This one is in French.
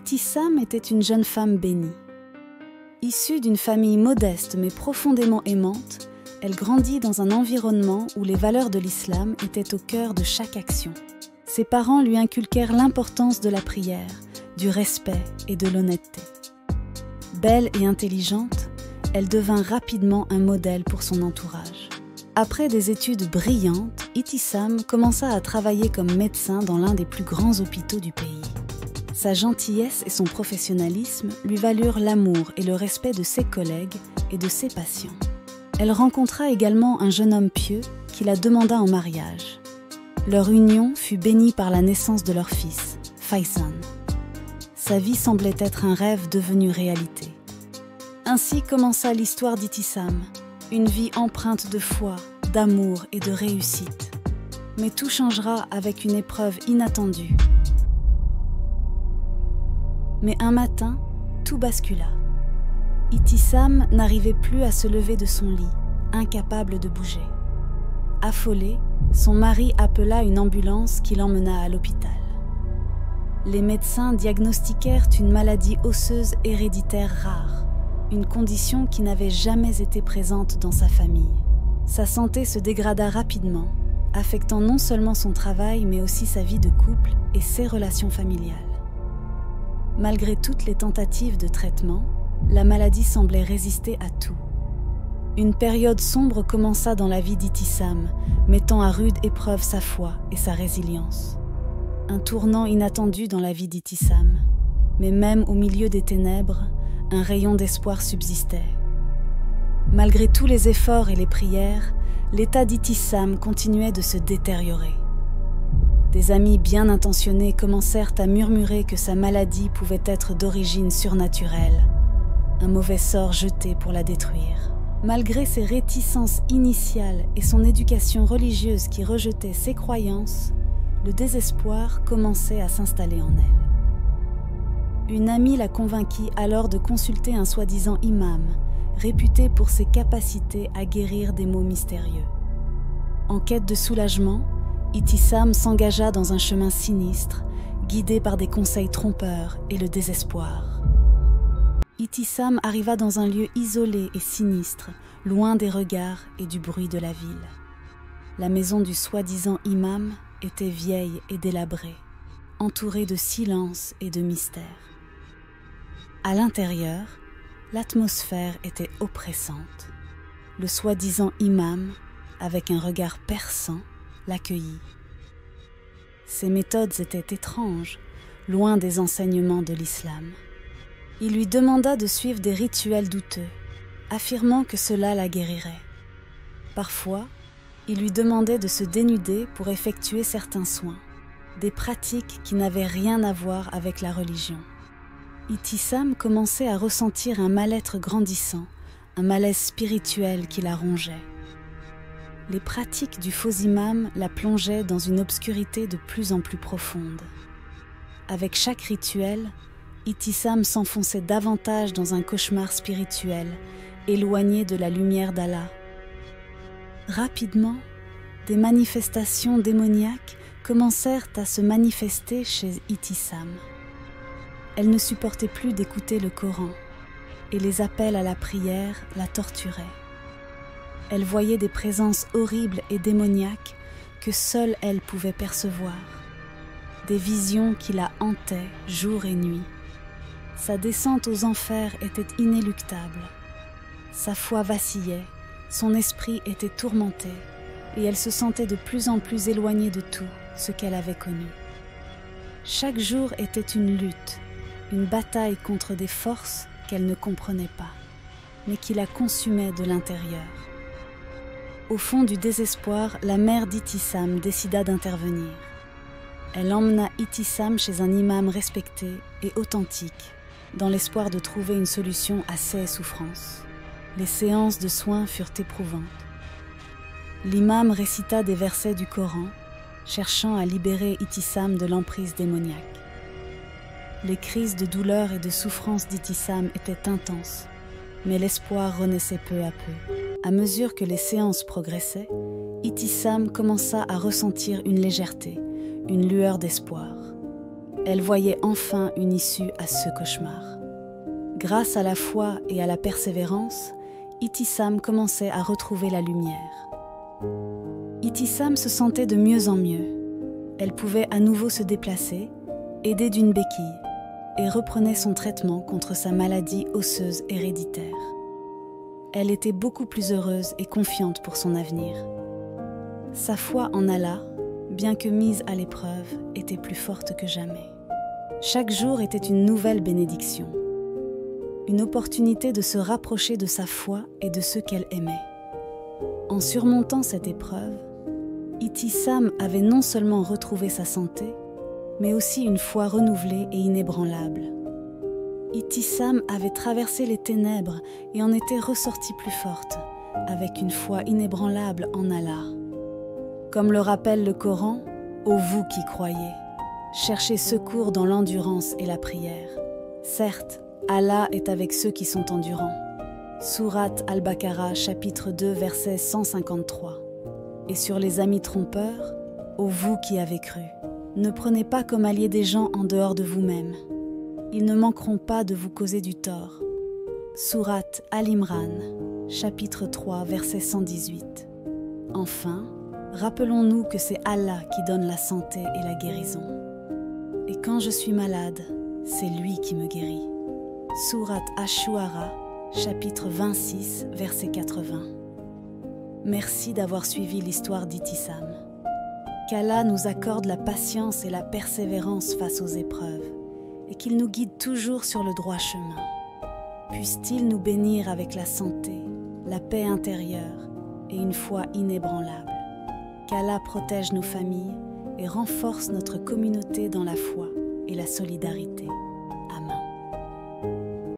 Itisam était une jeune femme bénie. Issue d'une famille modeste mais profondément aimante, elle grandit dans un environnement où les valeurs de l'islam étaient au cœur de chaque action. Ses parents lui inculquèrent l'importance de la prière, du respect et de l'honnêteté. Belle et intelligente, elle devint rapidement un modèle pour son entourage. Après des études brillantes, Itisam commença à travailler comme médecin dans l'un des plus grands hôpitaux du pays. Sa gentillesse et son professionnalisme lui valurent l'amour et le respect de ses collègues et de ses patients. Elle rencontra également un jeune homme pieux qui la demanda en mariage. Leur union fut bénie par la naissance de leur fils, Faisan. Sa vie semblait être un rêve devenu réalité. Ainsi commença l'histoire d'Itisam, une vie empreinte de foi, d'amour et de réussite. Mais tout changera avec une épreuve inattendue. Mais un matin, tout bascula. Itisam n'arrivait plus à se lever de son lit, incapable de bouger. Affolée, son mari appela une ambulance qui l'emmena à l'hôpital. Les médecins diagnostiquèrent une maladie osseuse héréditaire rare, une condition qui n'avait jamais été présente dans sa famille. Sa santé se dégrada rapidement, affectant non seulement son travail mais aussi sa vie de couple et ses relations familiales. Malgré toutes les tentatives de traitement, la maladie semblait résister à tout. Une période sombre commença dans la vie d'Itisam, mettant à rude épreuve sa foi et sa résilience. Un tournant inattendu dans la vie d'Itisam, mais même au milieu des ténèbres, un rayon d'espoir subsistait. Malgré tous les efforts et les prières, l'état d'Itisam continuait de se détériorer. Des amis bien intentionnés commencèrent à murmurer que sa maladie pouvait être d'origine surnaturelle, un mauvais sort jeté pour la détruire. Malgré ses réticences initiales et son éducation religieuse qui rejetait ses croyances, le désespoir commençait à s'installer en elle. Une amie la convainquit alors de consulter un soi-disant imam, réputé pour ses capacités à guérir des maux mystérieux. En quête de soulagement, Itisam s'engagea dans un chemin sinistre, guidé par des conseils trompeurs et le désespoir. Itisam arriva dans un lieu isolé et sinistre, loin des regards et du bruit de la ville. La maison du soi-disant imam était vieille et délabrée, entourée de silence et de mystère. À l'intérieur, l'atmosphère était oppressante. Le soi-disant imam, avec un regard perçant, l'accueillit. Ses méthodes étaient étranges, loin des enseignements de l'islam. Il lui demanda de suivre des rituels douteux, affirmant que cela la guérirait. Parfois, il lui demandait de se dénuder pour effectuer certains soins, des pratiques qui n'avaient rien à voir avec la religion. Itisam commençait à ressentir un mal-être grandissant, un malaise spirituel qui la rongeait. Les pratiques du faux imam la plongeaient dans une obscurité de plus en plus profonde. Avec chaque rituel, Itisam s'enfonçait davantage dans un cauchemar spirituel, éloigné de la lumière d'Allah. Rapidement, des manifestations démoniaques commencèrent à se manifester chez Itisam. Elle ne supportait plus d'écouter le Coran, et les appels à la prière la torturaient. Elle voyait des présences horribles et démoniaques que seule elle pouvait percevoir, des visions qui la hantaient jour et nuit. Sa descente aux enfers était inéluctable. Sa foi vacillait, son esprit était tourmenté, et elle se sentait de plus en plus éloignée de tout ce qu'elle avait connu. Chaque jour était une lutte, une bataille contre des forces qu'elle ne comprenait pas, mais qui la consumaient de l'intérieur. Au fond du désespoir, la mère d'Itisam décida d'intervenir. Elle emmena Itisam chez un imam respecté et authentique, dans l'espoir de trouver une solution à ses souffrances. Les séances de soins furent éprouvantes. L'imam récita des versets du Coran, cherchant à libérer Itisam de l'emprise démoniaque. Les crises de douleur et de souffrance d'Itisam étaient intenses, mais l'espoir renaissait peu à peu. À mesure que les séances progressaient, Itisam commença à ressentir une légèreté, une lueur d'espoir. elle voyait enfin une issue à ce cauchemar. Grâce à la foi et à la persévérance, Ibtissam commençait à retrouver la lumière. Ibtissam se sentait de mieux en mieux. Elle pouvait à nouveau se déplacer, aidée d'une béquille, et reprenait son traitement contre sa maladie osseuse héréditaire. Elle était beaucoup plus heureuse et confiante pour son avenir. Sa foi en Allah, bien que mise à l'épreuve, était plus forte que jamais. Chaque jour était une nouvelle bénédiction, une opportunité de se rapprocher de sa foi et de ceux qu'elle aimait. En surmontant cette épreuve, Ibtissam avait non seulement retrouvé sa santé, mais aussi une foi renouvelée et inébranlable. Ibtissam avait traversé les ténèbres et en était ressortie plus forte, avec une foi inébranlable en Allah. Comme le rappelle le Coran, « Ô vous qui croyez, cherchez secours dans l'endurance et la prière. Certes, Allah est avec ceux qui sont endurants. » Sourate Al-Baqarah, chapitre 2, verset 153. Et sur les amis trompeurs, « Ô vous qui avez cru, ne prenez pas comme alliés des gens en dehors de vous-même. Ils ne manqueront pas de vous causer du tort. » Sourate Al-Imran, chapitre 3, verset 118. Enfin, rappelons-nous que c'est Allah qui donne la santé et la guérison. Et quand je suis malade, c'est lui qui me guérit. Sourate Ash-Shu'ara, chapitre 26, verset 80. Merci d'avoir suivi l'histoire d'Ibtissam. Qu'Allah nous accorde la patience et la persévérance face aux épreuves, et qu'il nous guide toujours sur le droit chemin. Puisse-t-il nous bénir avec la santé, la paix intérieure et une foi inébranlable. Qu'Allah protège nos familles et renforce notre communauté dans la foi et la solidarité.